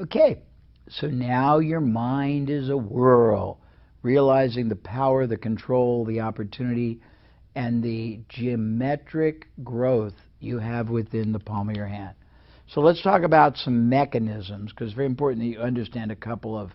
Okay, so now your mind is a whirl, realizing the power, the control, the opportunity, and the geometric growth you have within the palm of your hand. So let's talk about some mechanisms, because it's very important that you understand a couple of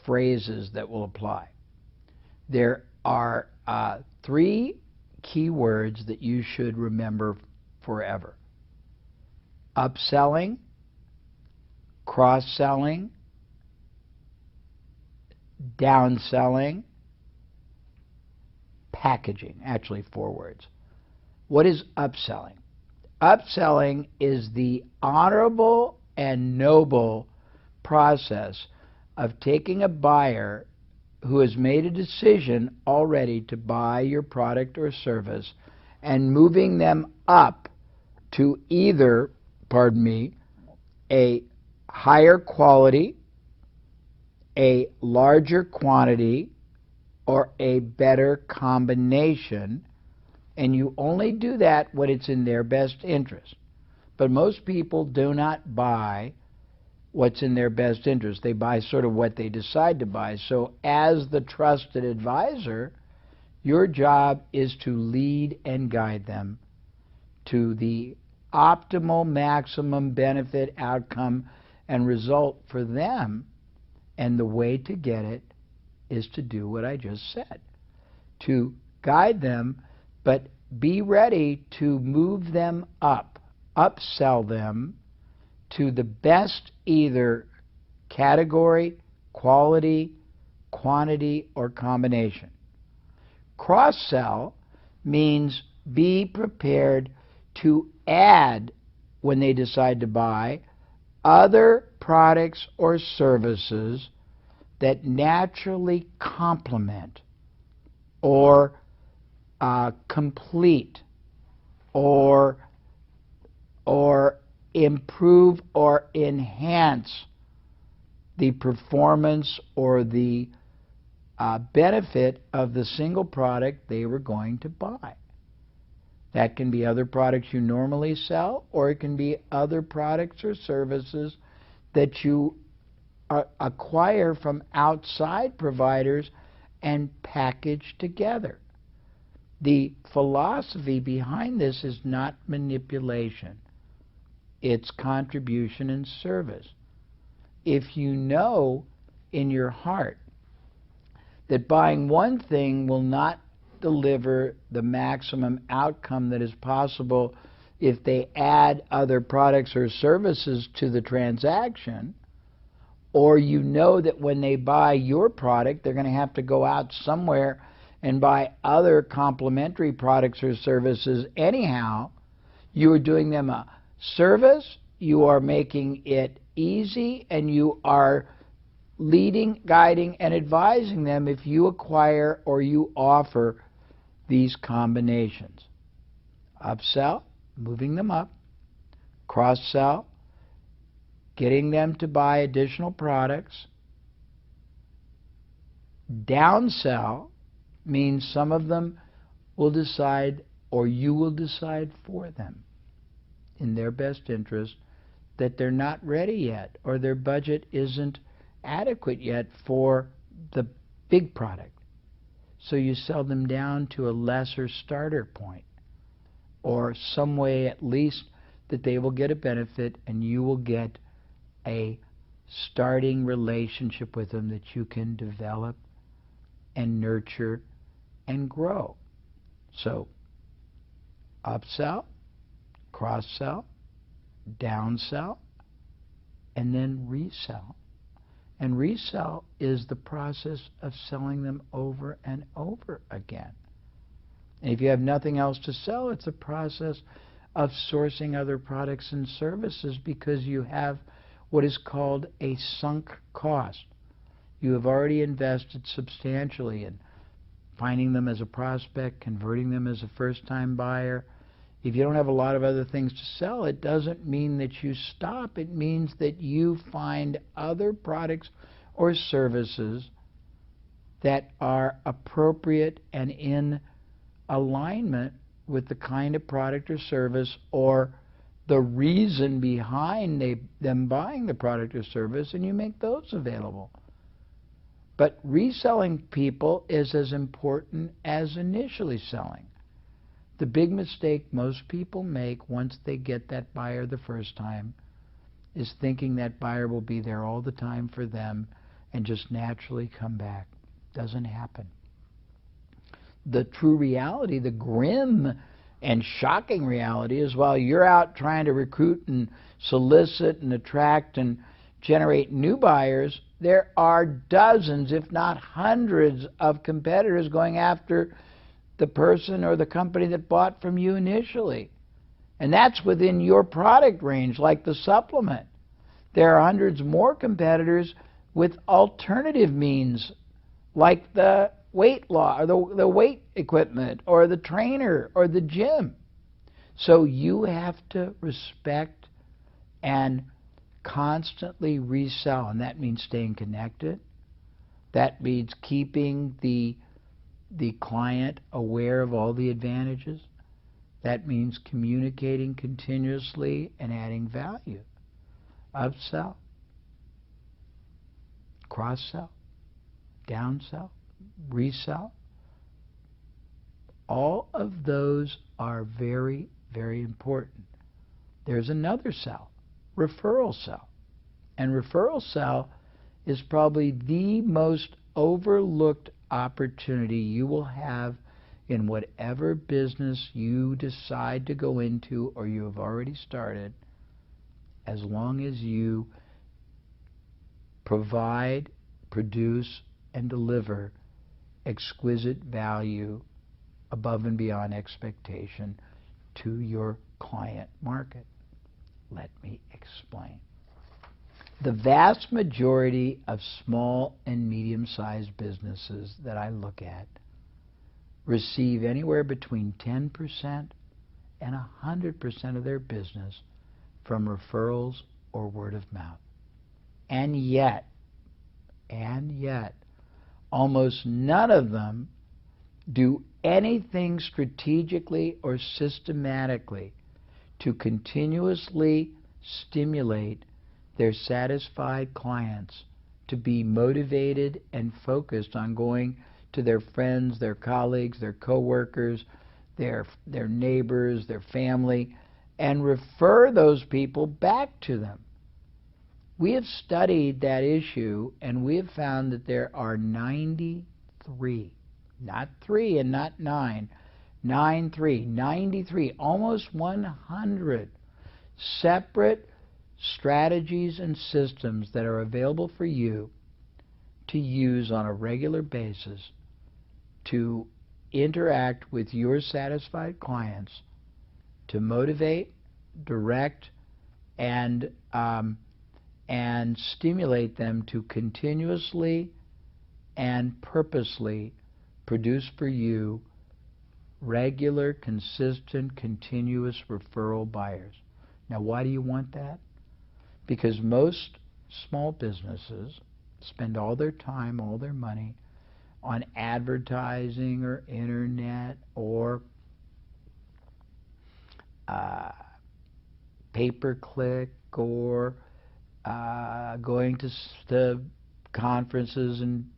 phrases that will apply. There are three key words that you should remember forever: upselling, cross-selling, downselling, packaging. Actually, four words. What is upselling? Upselling is the honorable and noble process of taking a buyer who has made a decision already to buy your product or service and moving them up to either, a higher quality, a larger quantity, or a better combination. And you only do that when it's in their best interest. But most people do not buy what's in their best interest. They buy sort of what they decide to buy. So as the trusted advisor, your job is to lead and guide them to the optimal, maximum benefit, outcome, and result for them. And the way to get it is to do what I just said, to guide them, but be ready to move them up, upsell them to the best either category, quality, quantity, or combination. Cross-sell means be prepared to add, when they decide to buy, other products or services that naturally complement or complete or improve or enhance the performance or the benefit of the single product they were going to buy. That can be other products you normally sell, or it can be other products or services that you acquire from outside providers and package together. The philosophy behind this is not manipulation. It's contribution and service. If you know in your heart that buying one thing will not deliver the maximum outcome that is possible if they add other products or services to the transaction, or you know that when they buy your product, they're going to have to go out somewhere and buy other complementary products or services anyhow, you are doing them a service, you are making it easy, and you are leading, guiding, and advising them if you acquire or you offer these combinations. Upsell, moving them up. Cross-sell, getting them to buy additional products. Downsell means some of them will decide, or you will decide for them, in their best interest, that they're not ready yet, or their budget isn't adequate yet for the big product. So you sell them down to a lesser starter point, or some way at least that they will get a benefit and you will get a starting relationship with them that you can develop and nurture and grow. So upsell, cross-sell, downsell, and then resell. And resell is the process of selling them over and over again. And if you have nothing else to sell, it's a process of sourcing other products and services, because you have what is called a sunk cost. You have already invested substantially in finding them as a prospect, converting them as a first-time buyer. If you don't have a lot of other things to sell, it doesn't mean that you stop. It means that you find other products or services that are appropriate and in alignment with the kind of product or service or the reason behind them buying the product or service, and you make those available. But reselling people is as important as initially selling. The big mistake most people make once they get that buyer the first time is thinking that buyer will be there all the time for them and just naturally come back. Doesn't happen. The true reality, the grim and shocking reality, is while you're out trying to recruit and solicit and attract and generate new buyers, there are dozens, if not hundreds, of competitors going after the person or the company that bought from you initially. And that's within your product range, like the supplement. There are hundreds more competitors with alternative means, like the weight loss, or the weight equipment, or the trainer, or the gym. So you have to respect and constantly resell, and that means staying connected. That means keeping the client aware of all the advantages. That means communicating continuously and adding value. Upsell, cross-sell, downsell, resell. All of those are very, very important. There's another sell, referral sell. And referral sell is probably the most overlooked opportunity you will have in whatever business you decide to go into or you have already started, as long as you provide, produce, and deliver exquisite value above and beyond expectation to your client market. Let me explain. The vast majority of small and medium-sized businesses that I look at receive anywhere between 10% and 100% of their business from referrals or word of mouth. And yet, almost none of them do anything strategically or systematically to continuously stimulate their satisfied clients to be motivated and focused on going to their friends, their colleagues, their coworkers, their neighbors, their family, and refer those people back to them. We have studied that issue, and we have found that there are 93, not 3 and not 9, 93, almost 100 separate strategies and systems that are available for you to use on a regular basis to interact with your satisfied clients, to motivate, direct, and stimulate them to continuously and purposely produce for you regular, consistent, continuous referral buyers. Now, why do you want that? Because most small businesses spend all their time, all their money on advertising or internet or pay-per-click or going to conferences and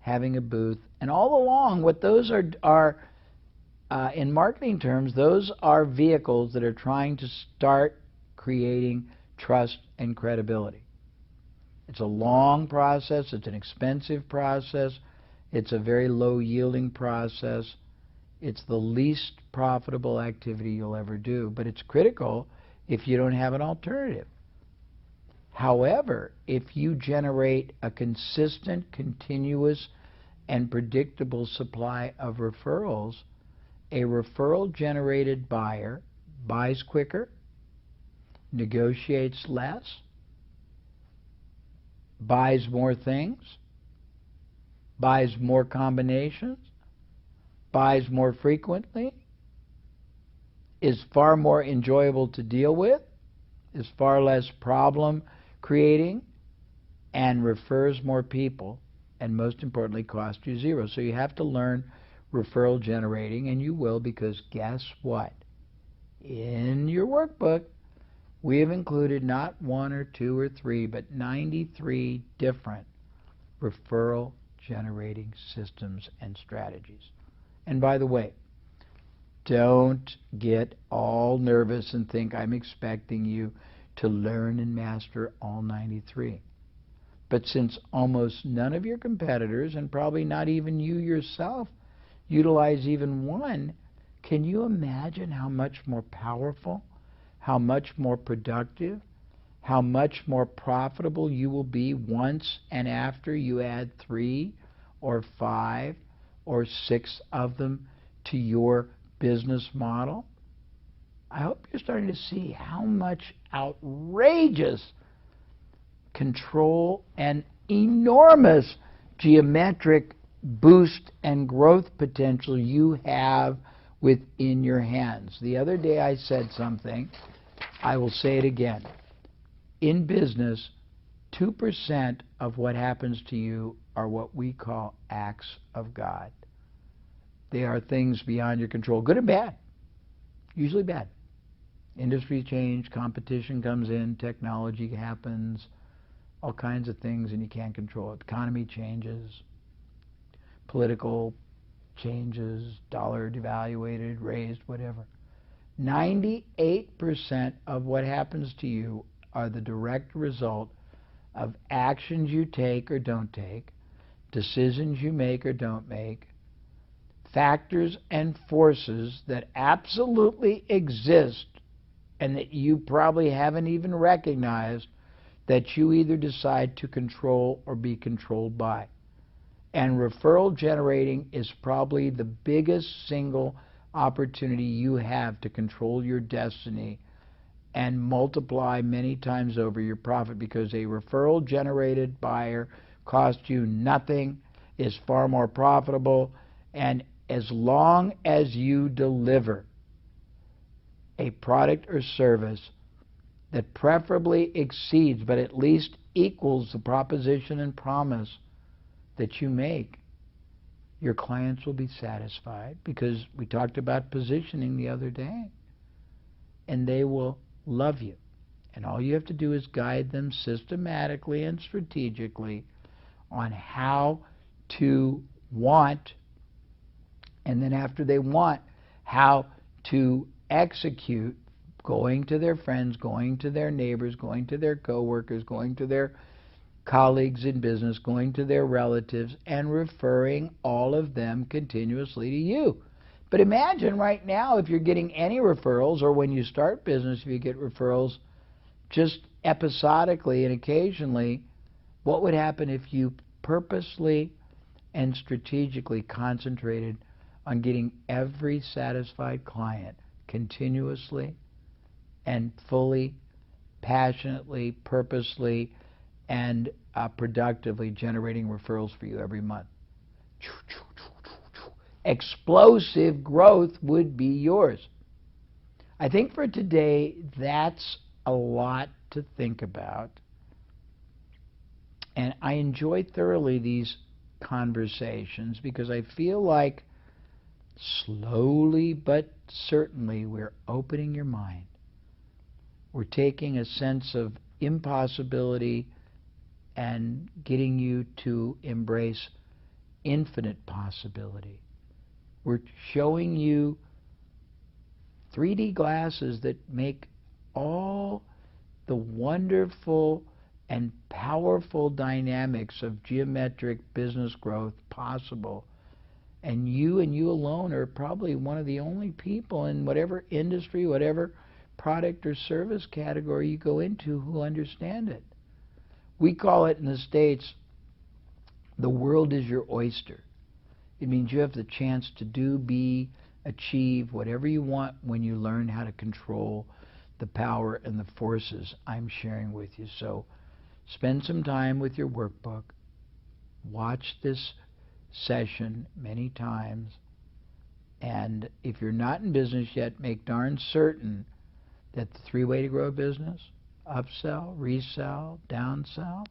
having a booth. And all along, what those are in marketing terms, those are vehicles that are trying to start creating trust and credibility. It's a long process. It's an expensive process. It's a very low-yielding process. It's the least profitable activity you'll ever do, but it's critical if you don't have an alternative. However, if you generate a consistent, continuous, and predictable supply of referrals, a referral-generated buyer buys quicker, negotiates less, buys more things, buys more combinations, buys more frequently, is far more enjoyable to deal with, is far less problem creating, and refers more people, and most importantly, costs you zero. So you have to learn referral generating, and you will, because guess what? In your workbook, We have included not 1 or 2 or 3, but 93 different referral generating systems and strategies. And by the way, don't get all nervous and think I'm expecting you to learn and master all 93. But since almost none of your competitors, and probably not even you yourself, utilize even one, can you imagine how much more powerful, how much more productive, how much more profitable you will be once and after you add 3 or 5 or 6 of them to your business model? I hope you're starting to see how much outrageous control and enormous geometric boost and growth potential you have within your hands. The other day I said something, I will say it again. In business, 2% of what happens to you are what we call acts of God. They are things beyond your control, good and bad, usually bad. Industry change, competition comes in, technology happens, all kinds of things, and you can't control it. Economy changes, political changes, dollar devaluated, raised, whatever. 98% of what happens to you are the direct result of actions you take or don't take, decisions you make or don't make, factors and forces that absolutely exist and that you probably haven't even recognized, that you either decide to control or be controlled by. And referral generating is probably the biggest single opportunity you have to control your destiny and multiply many times over your profit, because a referral generated buyer costs you nothing, is far more profitable, and as long as you deliver a product or service that preferably exceeds, but at least equals, the proposition and promise that you make, your clients will be satisfied, because we talked about positioning the other day, and they will love you. And all you have to do is guide them systematically and strategically on how to want, and then after they want, how to execute, going to their friends, going to their neighbors, going to their coworkers, going to their colleagues in business, going to their relatives, and referring all of them continuously to you. But imagine right now, if you're getting any referrals, or when you start business, if you get referrals just episodically and occasionally, what would happen if you purposely and strategically concentrated on getting every satisfied client continuously and fully, passionately, purposely, and productively generating referrals for you every month? Explosive growth would be yours. I think for today, that's a lot to think about. And I enjoy thoroughly these conversations, because I feel like slowly but certainly we're opening your mind. We're taking a sense of impossibility and getting you to embrace infinite possibility. We're showing you 3D glasses that make all the wonderful and powerful dynamics of geometric business growth possible. And you alone are probably one of the only people in whatever industry, whatever product or service category you go into, who understand it. We call it in the States, the world is your oyster. It means you have the chance to do, be, achieve whatever you want when you learn how to control the power and the forces I'm sharing with you. So spend some time with your workbook. Watch this session many times. And if you're not in business yet, make darn certain that the 3-way to grow a business, upsell, resell, downsell,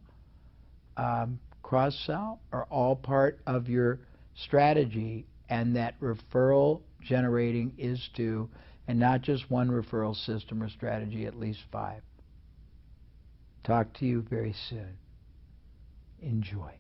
cross-sell, are all part of your strategy, and that referral generating is too, And not just one referral system or strategy, at least 5. Talk to you very soon. Enjoy.